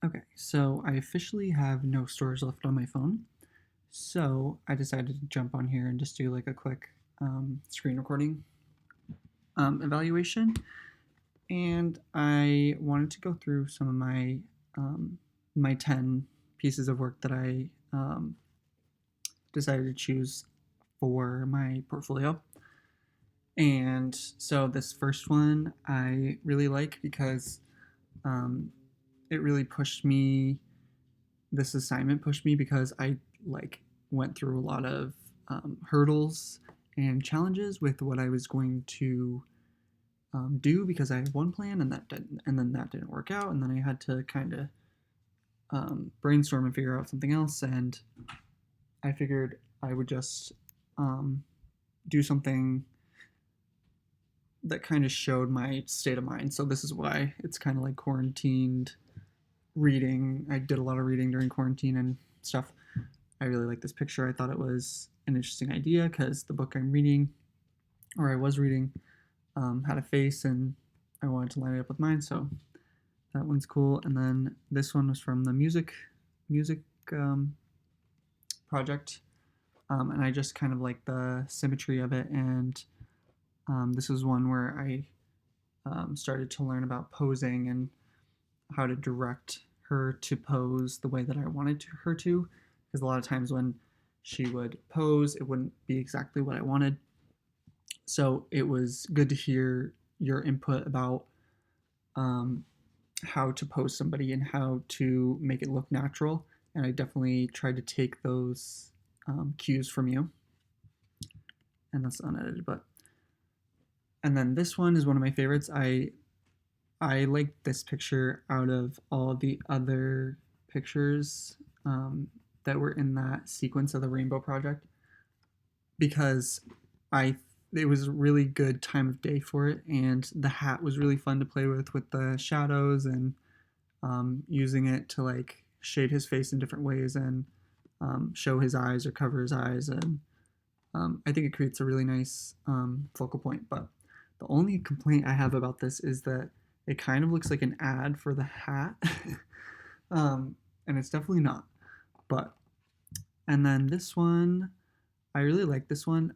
Okay, so I officially have no storage left on my phone. So I decided to jump on here and just do like a quick screen recording evaluation. And I wanted to go through some of my 10 pieces of work that I decided to choose for my portfolio. And so this first one I really like because um, it really pushed me this assignment pushed me because I like went through a lot of hurdles and challenges with what I was going to do because I had one plan and then that didn't work out, and then I had to kind of brainstorm and figure out something else, and I figured I would just um, do something that kind of showed my state of mind. So this is why it's kind of like quarantined reading. I did a lot of reading during quarantine and stuff. I really like this picture. I thought it was an interesting idea because the book I'm reading, or I was reading, had a face, and I wanted to line it up with mine. So that one's cool. And then this one was from the music um, project, and I just kind of like the symmetry of it. And this was one where I started to learn about posing and how to direct her to pose the way that I wanted her to. Because a lot of times when she would pose, it wouldn't be exactly what I wanted. So it was good to hear your input about um, how to pose somebody and how to make it look natural. And I definitely tried to take those cues from you. And that's unedited, but and then this one is one of my favorites. I like this picture out of all the other pictures that were in that sequence of the Rainbow Project because I it was a really good time of day for it, and the hat was really fun to play with the shadows and using it to like shade his face in different ways and show his eyes or cover his eyes, and I think it creates a really nice focal point. But the only complaint I have about this is that it kind of looks like an ad for the hat, um, and it's definitely not. But and then this one, I really like this one.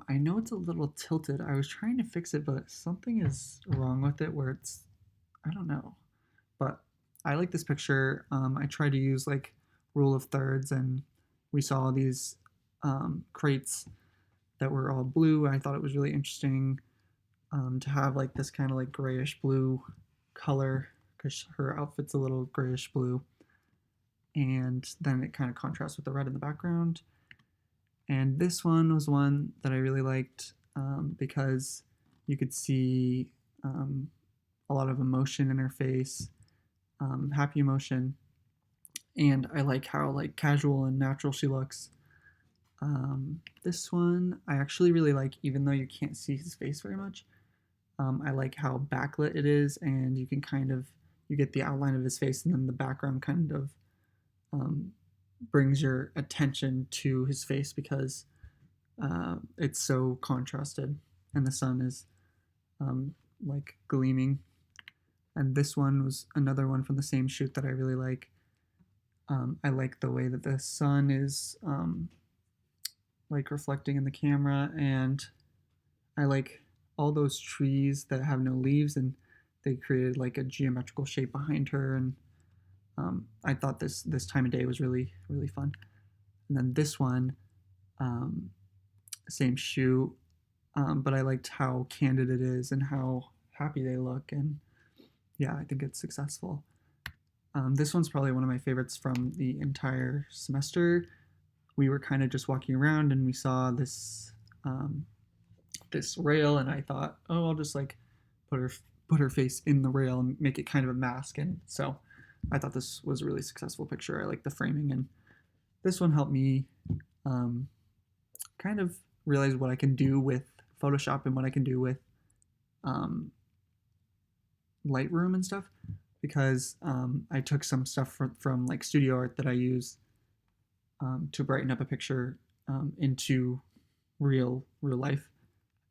I know it's a little tilted. I was trying to fix it, but something is wrong with it where it's, I don't know. But I like this picture. I tried to use like rule of thirds, and we saw these crates that were all blue. I thought it was really interesting to have like this kind of like grayish blue color because her outfit's a little grayish blue. And then it kind of contrasts with the red in the background. And this one was one that I really liked because you could see a lot of emotion in her face, happy emotion, and I like how like casual and natural she looks. This one I actually really like, even though you can't see his face very much. I like how backlit it is, and you can kind of you get the outline of his face, and then the background kind of um, brings your attention to his face because it's so contrasted, and the sun is um, like gleaming. And this one was another one from the same shoot that I really like. I like the way that the sun is like reflecting in the camera, and I like all those trees that have no leaves, and they created like a geometrical shape behind her, and I thought this time of day was really fun. And then this one, um, same shoe, but I liked how candid it is and how happy they look, and yeah, I think it's successful. This one's probably one of my favorites from the entire semester. We were kind of just walking around and we saw um, this rail, and I thought, oh, I'll just like put her put her face in the rail and make it kind of a mask. And so I thought this was a really successful picture. I like the framing, and this one helped me um, kind of realize what I can do with Photoshop and what I can do with um, Lightroom and stuff because I took some stuff from like studio art that I use to brighten up a picture into real life,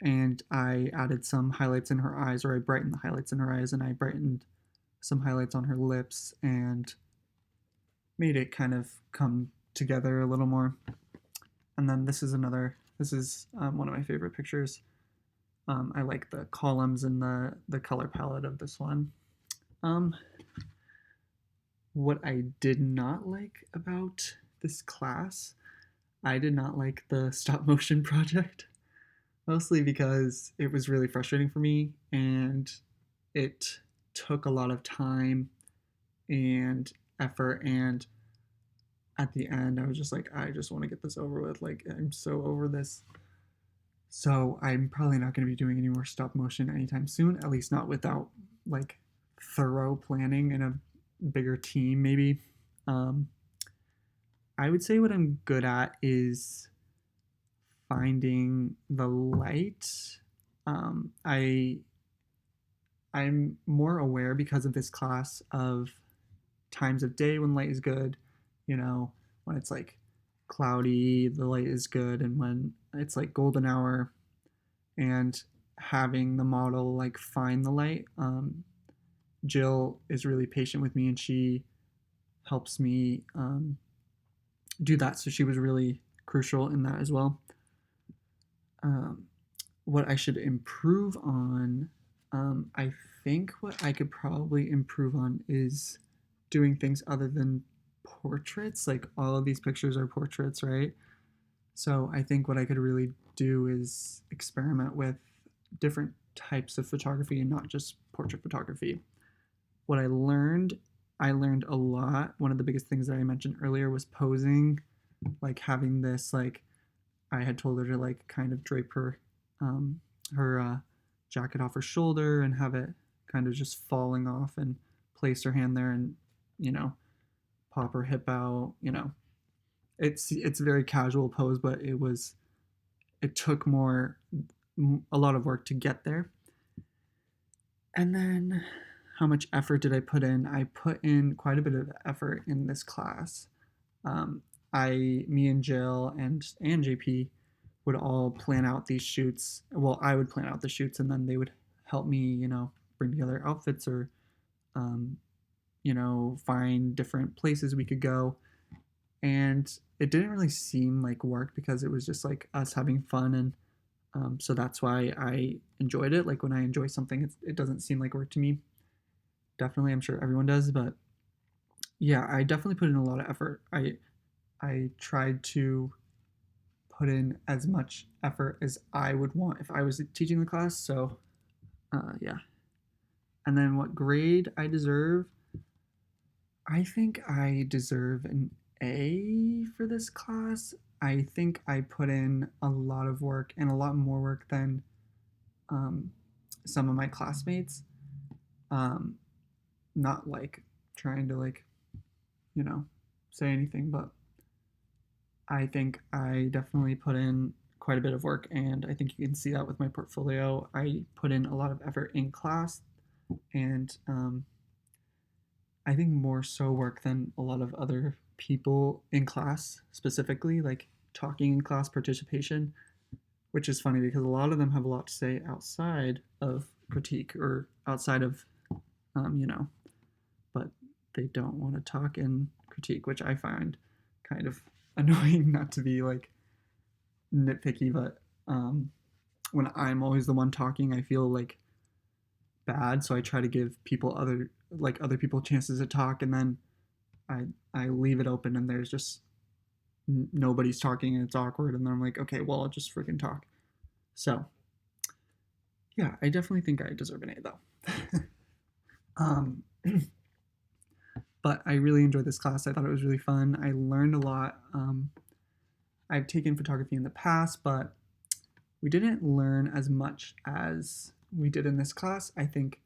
and I added some highlights in her eyes, or I brightened the highlights in her eyes, and I brightened some highlights on her lips and made it kind of come together a little more. And then this is one of my favorite pictures. I like the columns and the color palette of this one. Um, what I did not like about this class, I did not like the stop motion project, mostly because it was really frustrating for me and it took a lot of time and effort, and at the end I was just like, I just want to get this over with. Like, I'm so over this. So I'm probably not going to be doing any more stop motion anytime soon, at least not without like thorough planning and a bigger team maybe. um, I would say what I'm good at is finding the light. I'm more aware because of this class of times of day when light is good. You know, when it's like cloudy, the light is good, and when it's like golden hour, and having the model like find the light. Jill is really patient with me, and she helps me do that. So she was really crucial in that as well. Um, what I should improve on, I think what I could probably improve on is doing things other than portraits. Like, all of these pictures are portraits, right? So I think what I could really do is experiment with different types of photography and not just portrait photography. What I learned a lot. One of the biggest things that I mentioned earlier was posing, like having this, like, I had told her to like kind of drape her jacket off her shoulder and have it kind of just falling off, and place her hand there and, you know, pop her hip out. You know, it's a very casual pose, but it took a lot of work to get there. And then how much effort did I put in? I put in quite a bit of effort in this class. Um, me and Jill and JP would all plan out these shoots. Well, I would plan out the shoots, and then they would help me, you know, bring together outfits, or, um, you know, find different places we could go. And it didn't really seem like work because it was just like us having fun, and so that's why I enjoyed it. Like, when I enjoy something, it doesn't seem like work to me. Definitely, I'm sure everyone does, but yeah, I definitely put in a lot of effort. I tried to put in as much effort as I would want if I was teaching the class. So, yeah. And then what grade I deserve? I think I deserve an A for this class. I think I put in a lot of work, and a lot more work than um, some of my classmates. Um, Not like trying to, like, you know, say anything, but I think I definitely put in quite a bit of work, and I think you can see that with my portfolio. I put in a lot of effort in class, and I think more so work than a lot of other people in class, specifically like talking in class, participation, which is funny because a lot of them have a lot to say outside of critique, or outside of, you know, but they don't want to talk in critique, which I find kind of annoying. Not to be like nitpicky, but when I'm always the one talking, I feel like bad. So I try to give other people chances to talk, and then I leave it open, and there's just nobody's talking, and it's awkward, and then I'm like, okay, well, I'll just freaking talk. So yeah, I definitely think I deserve an A though. um, but I really enjoyed this class. I thought it was really fun. I learned a lot. I've taken photography in the past, but we didn't learn as much as we did in this class. I think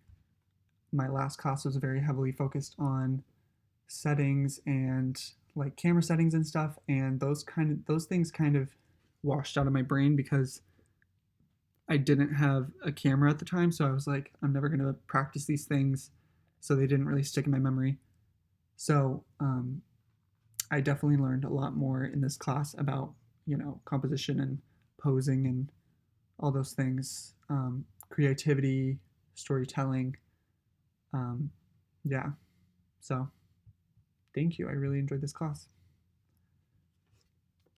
my last class was very heavily focused on settings and like camera settings and stuff, and those things kind of washed out of my brain because I didn't have a camera at the time, so I was like, I'm never going to practice these things, so they didn't really stick in my memory. So I definitely learned a lot more in this class about, you know, composition and posing and all those things, creativity, storytelling. Um, yeah. So thank you. I really enjoyed this class.